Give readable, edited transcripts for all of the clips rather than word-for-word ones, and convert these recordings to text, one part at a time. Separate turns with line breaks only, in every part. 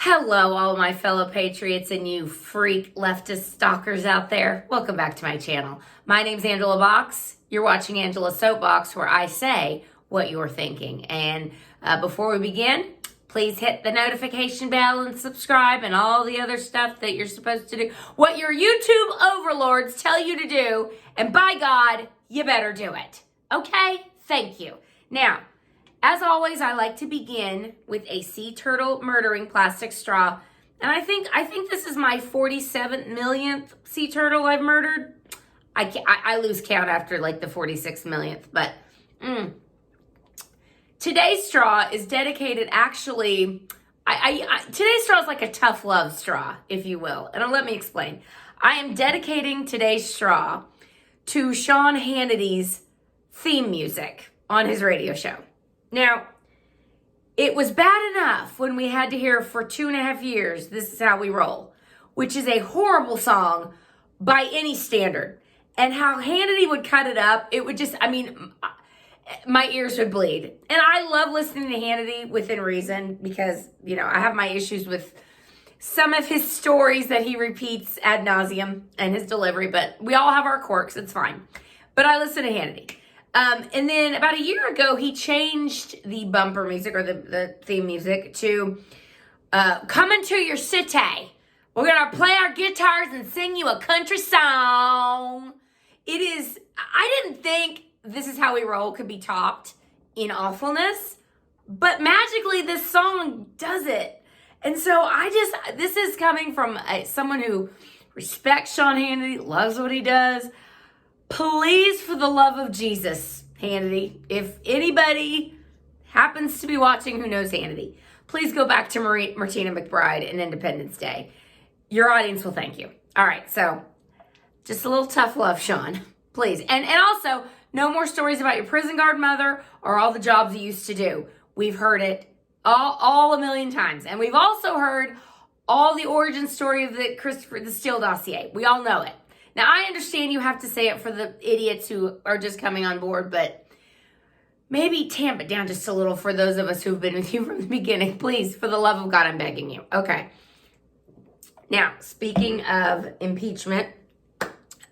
Hello, all of my fellow patriots and you freak leftist stalkers out there. Welcome back to my channel. My name's Angela Box. You're watching Angela's Soapbox, where I say what you're thinking. And before we begin, please hit the notification bell and subscribe and all the other stuff that you're supposed to do. What your YouTube overlords tell you to do, and by God, you better do it. Okay? Thank you. Now, as always, I like to begin with a sea turtle murdering plastic straw. And I think this is my 47 millionth sea turtle I've murdered. I lose count after like the 46 millionth, but today's straw is dedicated actually, today's straw is like a tough love straw, if you will. And let me explain. I am dedicating today's straw to Sean Hannity's theme music on his radio show. Now, it was bad enough when we had to hear for 2.5 years, This Is How We Roll, which is a horrible song by any standard. And how Hannity would cut it up, it would just, my ears would bleed. And I love listening to Hannity within reason because, I have my issues with some of his stories that he repeats ad nauseum and his delivery, but we all have our quirks, it's fine. But I listen to Hannity. And then about a year ago, he changed the bumper music or the theme music to Coming to Your City. We're going to play our guitars and sing you a country song. I didn't think This Is How We Roll could be topped in awfulness, but magically this song does it. And so this is coming from someone who respects Sean Hannity, loves what he does. Please, for the love of Jesus, Hannity, if anybody happens to be watching who knows Hannity, please go back to Martina McBride and Independence Day. Your audience will thank you. All right, so just a little tough love, Sean, please. And also, no more stories about your prison guard mother or all the jobs you used to do. We've heard it all a million times. And we've also heard all the origin story of the Steele dossier. We all know it. Now, I understand you have to say it for the idiots who are just coming on board, but maybe tamp it down just a little for those of us who've been with you from the beginning. Please, for the love of God, I'm begging you. Okay. Now, speaking of impeachment,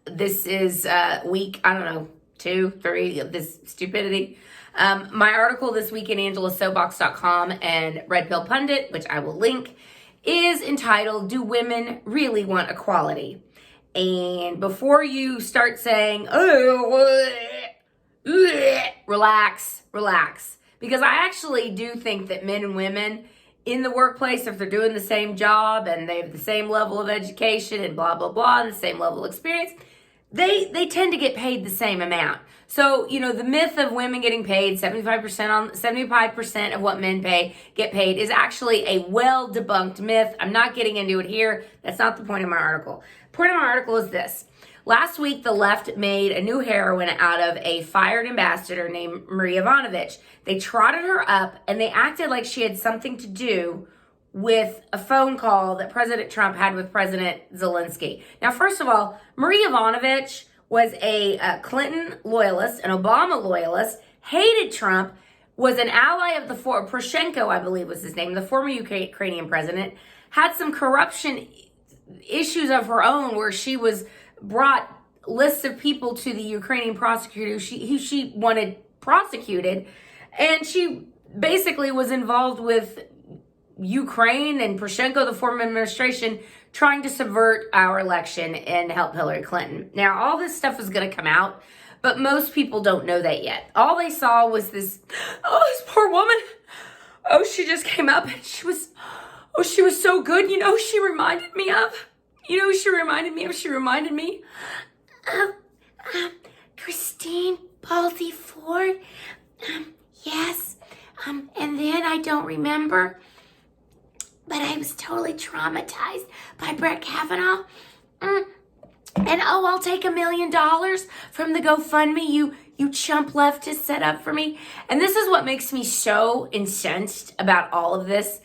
this is week, 2, 3 of this stupidity. My article this week in angelasoapbox.com and Red Pill Pundit, which I will link, is entitled, Do Women Really Want Equality? And before you start saying, relax. Because I actually do think that men and women in the workplace, if they're doing the same job and they have the same level of education and blah, blah, blah, and the same level of experience, they tend to get paid the same amount. So, the myth of women getting paid 75% of what men get paid is actually a well-debunked myth. I'm not getting into it here. That's not the point of my article. The point of my article is this. Last week, the left made a new heroine out of a fired ambassador named Marie Yavonovitch. They trotted her up, and they acted like she had something to do with a phone call that President Trump had with President Zelensky. Now, first of all, Marie Yavonovitch was a Clinton loyalist, an Obama loyalist, hated Trump, was an ally of the Poroshenko, I believe was his name, the former Ukrainian president, had some corruption issues of her own where she brought lists of people to the Ukrainian prosecutor who she wanted prosecuted, and she basically was involved with Ukraine and Poroshenko, the former administration, trying to subvert our election and help Hillary Clinton. Now, all this stuff is going to come out, but most people don't know that yet. All they saw was this poor woman. She just came up and she was so good. She reminded me of? She reminded me of Christine Ballsy Ford. Yes. And then I don't remember, but I was totally traumatized by Brett Kavanaugh. And I'll take $1 million from the GoFundMe you chump leftist set up for me. And this is what makes me so incensed about all of this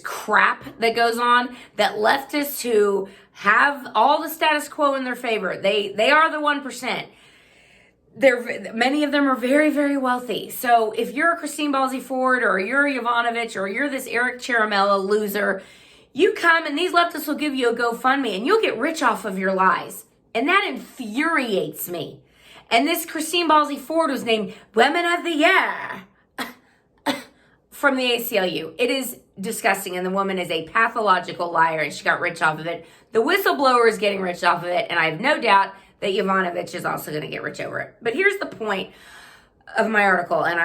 crap that goes on, that leftists who have all the status quo in their favor, they are the 1%. many of them are very, very wealthy. So if you're a Christine Ballsy Ford or you're a Yavonovitch or you're this Eric Chiaramella loser, you come and these leftists will give you a GoFundMe and you'll get rich off of your lies. And that infuriates me. And this Christine Ballsy Ford was named Women of the Year from the ACLU. It is disgusting, and the woman is a pathological liar, and she got rich off of it. The whistleblower is getting rich off of it, and I have no doubt that Yavonovitch is also going to get rich over it. But here's the point of my article, and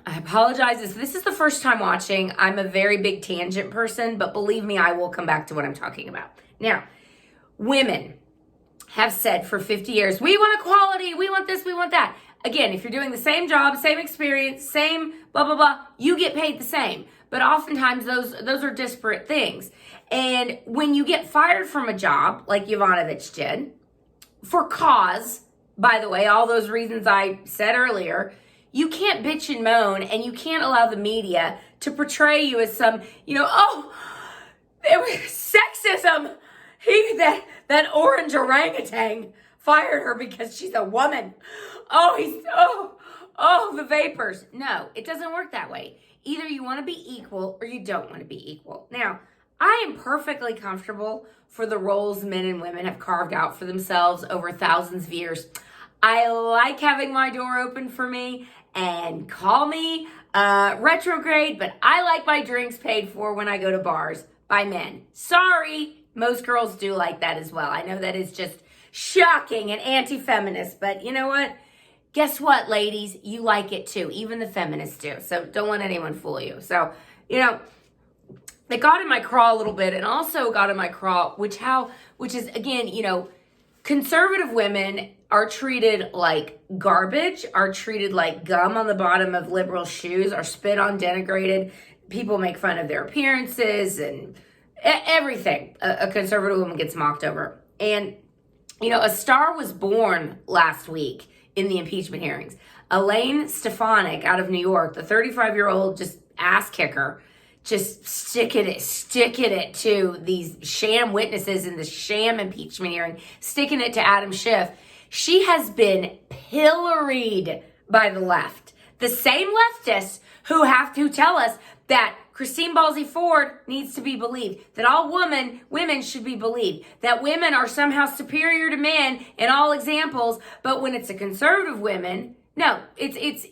I apologize if this is the first time watching. I'm a very big tangent person, but believe me, I will come back to what I'm talking about. Now, women have said for 50 years, we want equality, we want this, we want that. Again, if you're doing the same job, same experience, same blah, blah, blah, you get paid the same. But oftentimes those are disparate things. And when you get fired from a job, like Yavonovitch did, for cause, by the way, all those reasons I said earlier, you can't bitch and moan, and you can't allow the media to portray you as some, oh, there was sexism. That orange orangutan fired her because she's a woman. Oh, the vapors. No, it doesn't work that way. Either you want to be equal or you don't want to be equal. Now, I am perfectly comfortable for the roles men and women have carved out for themselves over thousands of years. I like having my door open for me, and call me retrograde, but I like my drinks paid for when I go to bars by men. Sorry, most girls do like that as well. I know that is just shocking and anti-feminist, but you know what? Guess what, ladies? You like it too. Even the feminists do. So don't let anyone fool you. So, it got in my craw a little bit, and also got in my craw, which is, again, conservative women are treated like garbage, are treated like gum on the bottom of liberal shoes, are spit on, denigrated. People make fun of their appearances and everything. A conservative woman gets mocked over. And, a star was born last week in the impeachment hearings. Elaine Stefanik out of New York, the 35-year-old just ass kicker, just sticking it to these sham witnesses in the sham impeachment hearing, sticking it to Adam Schiff. She has been pilloried by the left. The same leftists who have to tell us that Christine Ballsy Ford needs to be believed, that all women should be believed, that women are somehow superior to men in all examples, but when it's a conservative women, no, it's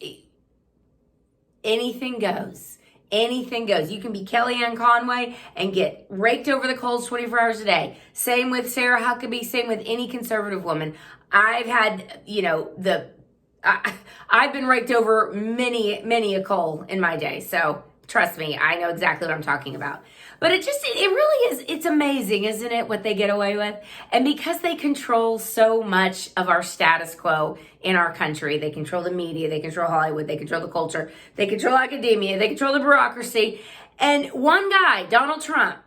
anything goes. Anything goes. You can be Kellyanne Conway and get raked over the coals 24 hours a day. Same with Sarah Huckabee, same with any conservative woman. I've had, I've been raked over many a coal in my day, so trust me, I know exactly what I'm talking about. But it really is, it's amazing, isn't it, what they get away with? And because they control so much of our status quo in our country, they control the media, they control Hollywood, they control the culture, they control academia, they control the bureaucracy. And one guy, Donald Trump,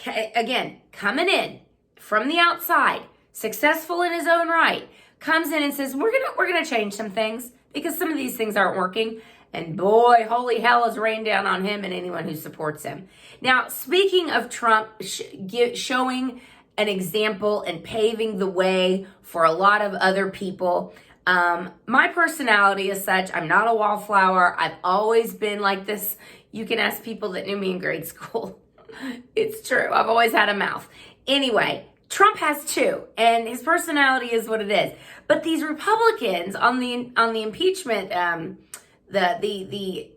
again, coming in from the outside, successful in his own right, comes in and says, we're gonna change some things because some of these things aren't working. And boy, holy hell has rained down on him and anyone who supports him. Now, speaking of Trump showing an example and paving the way for a lot of other people, my personality is such. I'm not a wallflower. I've always been like this. You can ask people that knew me in grade school. It's true. I've always had a mouth. Anyway, Trump has too, and his personality is what it is. But these Republicans on the impeachment, the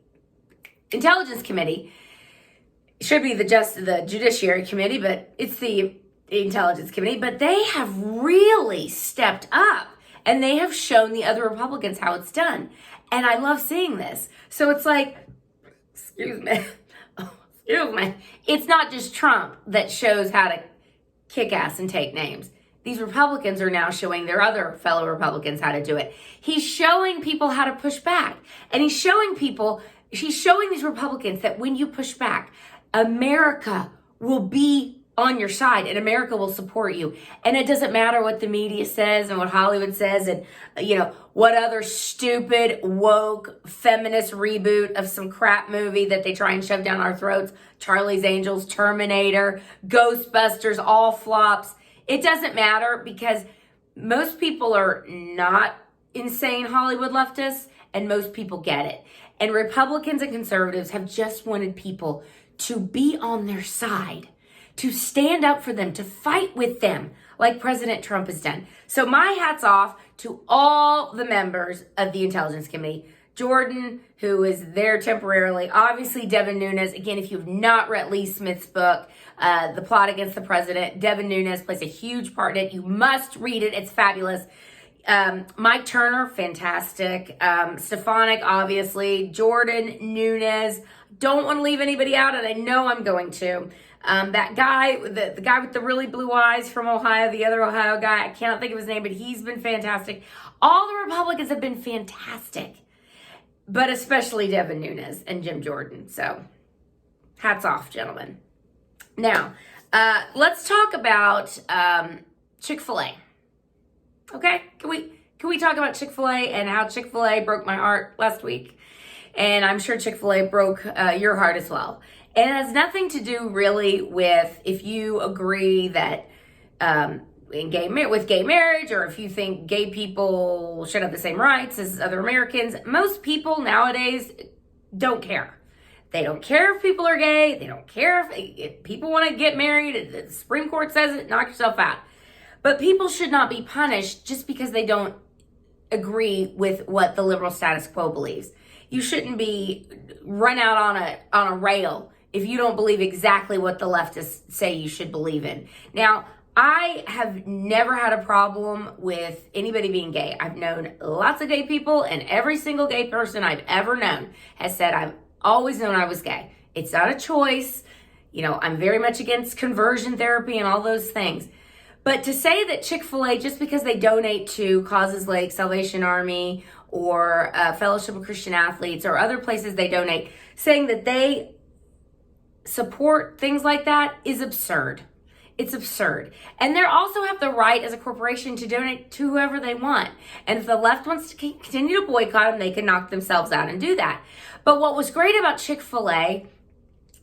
Intelligence Committee, should be the Judiciary Committee, but it's the Intelligence Committee, but they have really stepped up and they have shown the other Republicans how it's done. And I love seeing this. So it's like, excuse me, it's not just Trump that shows how to kick ass and take names. These Republicans are now showing their other fellow Republicans how to do it. He's showing people how to push back. And he's showing these Republicans that when you push back, America will be on your side and America will support you. And it doesn't matter what the media says and what Hollywood says and, what other stupid, woke, feminist reboot of some crap movie that they try and shove down our throats. Charlie's Angels, Terminator, Ghostbusters, all flops. It doesn't matter because most people are not insane Hollywood leftists, and most people get it. And Republicans and conservatives have just wanted people to be on their side, to stand up for them, to fight with them, like President Trump has done. So my hat's off to all the members of the Intelligence Committee. Jordan, who is there temporarily, obviously Devin Nunes. Again, if you've not read Lee Smith's book, The Plot Against the President, Devin Nunes plays a huge part in it. You must read it. It's fabulous. Mike Turner, fantastic. Stefanik, obviously. Jordan, Nunes. Don't want to leave anybody out, and I know I'm going to. That guy, the guy with the really blue eyes from Ohio, the other Ohio guy, I cannot think of his name, but he's been fantastic. All the Republicans have been fantastic, but especially Devin Nunes and Jim Jordan. So hats off, gentlemen. Now, let's talk about Chick-fil-A. Okay, can we talk about Chick-fil-A and how Chick-fil-A broke my heart last week? And I'm sure Chick-fil-A broke your heart as well. And it has nothing to do really with if you agree that with gay marriage, or if you think gay people should have the same rights as other Americans. Most people nowadays don't care. They don't care if people are gay. They don't care if people want to get married. The Supreme Court says it, knock yourself out. But people should not be punished just because they don't agree with what the liberal status quo believes. You shouldn't be run out on a rail if you don't believe exactly what the leftists say you should believe in. Now, I have never had a problem with anybody being gay. I've known lots of gay people, and every single gay person I've ever known has said, I've always known I was gay. It's not a choice. You know, I'm very much against conversion therapy and all those things. But to say that Chick-fil-A, just because they donate to causes like Salvation Army or Fellowship of Christian Athletes or other places they donate, saying that they support things like that is absurd. It's absurd. And they also have the right as a corporation to donate to whoever they want. And if the left wants to continue to boycott them, they can knock themselves out and do that. But what was great about Chick-fil-A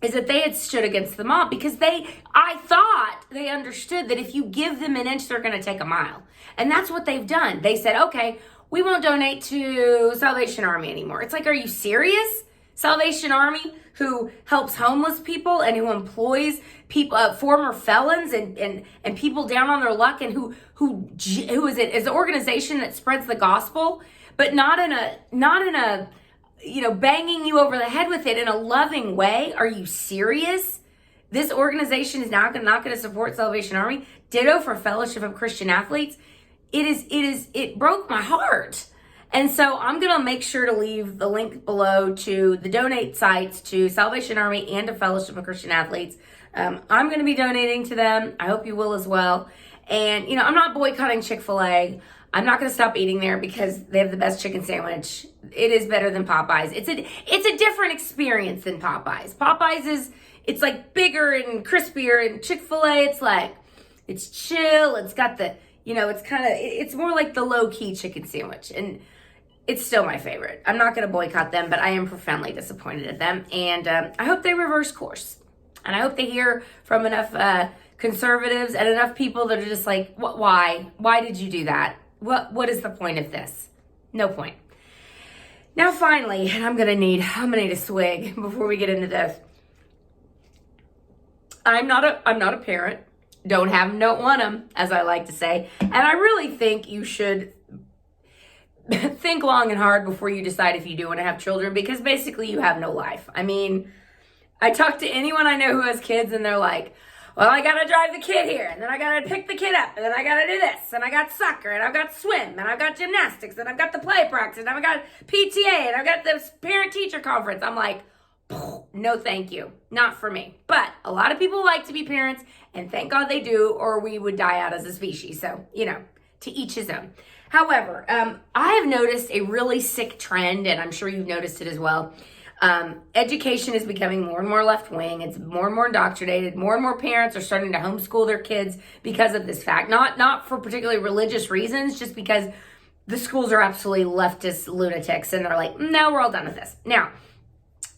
is that they had stood against the mob, because I thought they understood that if you give them an inch, they're going to take a mile. And that's what they've done. They said, okay, we won't donate to Salvation Army anymore. It's like, are you serious? Salvation Army, who helps homeless people and who employs people, former felons and people down on their luck, and who is an organization that spreads the gospel, but not in a banging you over the head with it in a loving way. Are you serious? This organization is not going to support Salvation Army. Ditto for Fellowship of Christian Athletes. It broke my heart. And so I'm going to make sure to leave the link below to the donate sites to Salvation Army and to Fellowship of Christian Athletes. I'm going to be donating to them. I hope you will as well. And, I'm not boycotting Chick-fil-A. I'm not going to stop eating there because they have the best chicken sandwich. It is better than Popeyes. It's a different experience than Popeyes. Popeyes it's like bigger and crispier, and Chick-fil-A, it's chill. It's got the, it's more like the low-key chicken sandwich. And it's still my favorite. I'm not going to boycott them, but I am profoundly disappointed at them. And I hope they reverse course. And I hope they hear from enough conservatives and enough people that are just like, why? Why did you do that? What is the point of this? No point. Now, finally, and I'm gonna need a swig before we get into this. I'm not a parent. Don't have them, don't want them, as I like to say. And I really think you should think long and hard before you decide if you do want to have children, because basically you have no life. I mean, I talk to anyone I know who has kids, and they're like, well, I gotta drive the kid here, and then I gotta pick the kid up, and then I gotta do this, and I got soccer, and I've got swim, and I've got gymnastics, and I've got the play practice, and I've got PTA, and I've got the parent-teacher conference. I'm like, no thank you, not for me. But a lot of people like to be parents, and thank God they do, or we would die out as a species. So, to each his own. However, I have noticed a really sick trend, and I'm sure you've noticed it as well. Education is becoming more and more left-wing. It's more and more indoctrinated. More and more parents are starting to homeschool their kids because of this fact. Not for particularly religious reasons, just because the schools are absolutely leftist lunatics, and they're like, no, we're all done with this. Now,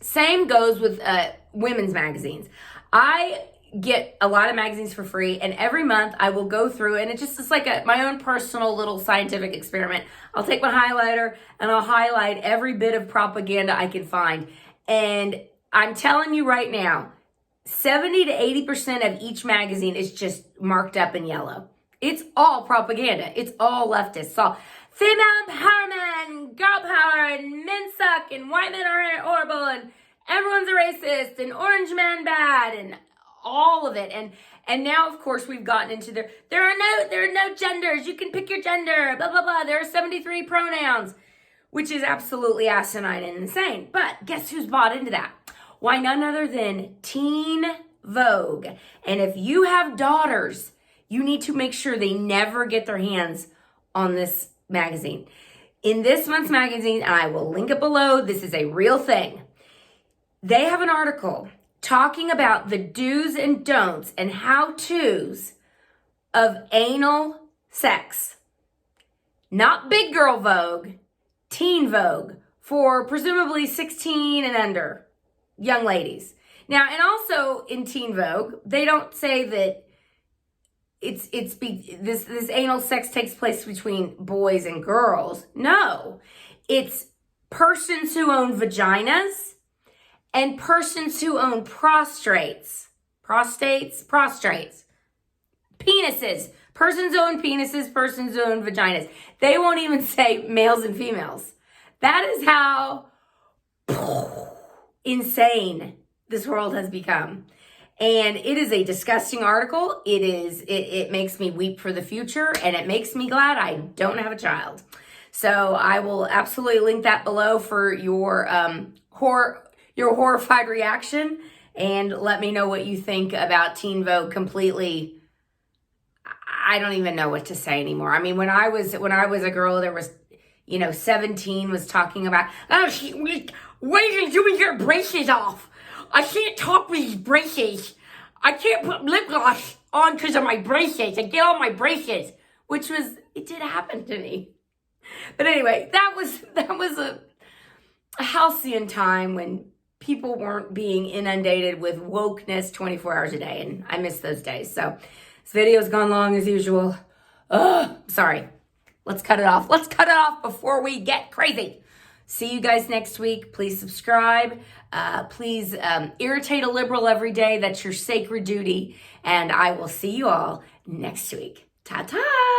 same goes with women's magazines. I get a lot of magazines for free, and every month I will go through, and it's like my own personal little scientific experiment. I'll take my highlighter and I'll highlight every bit of propaganda I can find. And I'm telling you right now, 70 to 80% of each magazine is just marked up in yellow. It's all propaganda. It's all leftist. It's all female empowerment, girl power, and men suck, and white men are horrible, and everyone's a racist, and orange man bad, and all of it. And now, of course, we've gotten into there are no genders. You can pick your gender, blah, blah, blah. There are 73 pronouns, which is absolutely asinine and insane. But guess who's bought into that? Why, none other than Teen Vogue. And if you have daughters, you need to make sure they never get their hands on this magazine. In this month's magazine, and I will link it below, this is a real thing. They have an article talking about the do's and don'ts and how-tos of anal sex. Not Big Girl Vogue, Teen Vogue, for presumably 16 and under young ladies. Now, and also in Teen Vogue, they don't say that this anal sex takes place between boys and girls. No, it's persons who own vaginas and persons who own prostrates, penises, persons who own penises, persons who own vaginas. They won't even say males and females. That is how insane this world has become. And it is a disgusting article. It makes me weep for the future, and it makes me glad I don't have a child. So I will absolutely link that below for your horrified reaction, and let me know what you think about Teen Vogue. Completely, I don't even know what to say anymore. I mean, when I was a girl, there was, 17 was talking about, oh, why did you get braces off? I can't talk with these braces. I can't put lip gloss on because of my braces. I get all my braces, it did happen to me. But anyway, that was a halcyon time when people weren't being inundated with wokeness 24 hours a day, and I miss those days. So this video's gone long as usual. Sorry. Let's cut it off. Let's cut it off before we get crazy. See you guys next week. Please subscribe. Please irritate a liberal every day. That's your sacred duty. And I will see you all next week. Ta-ta!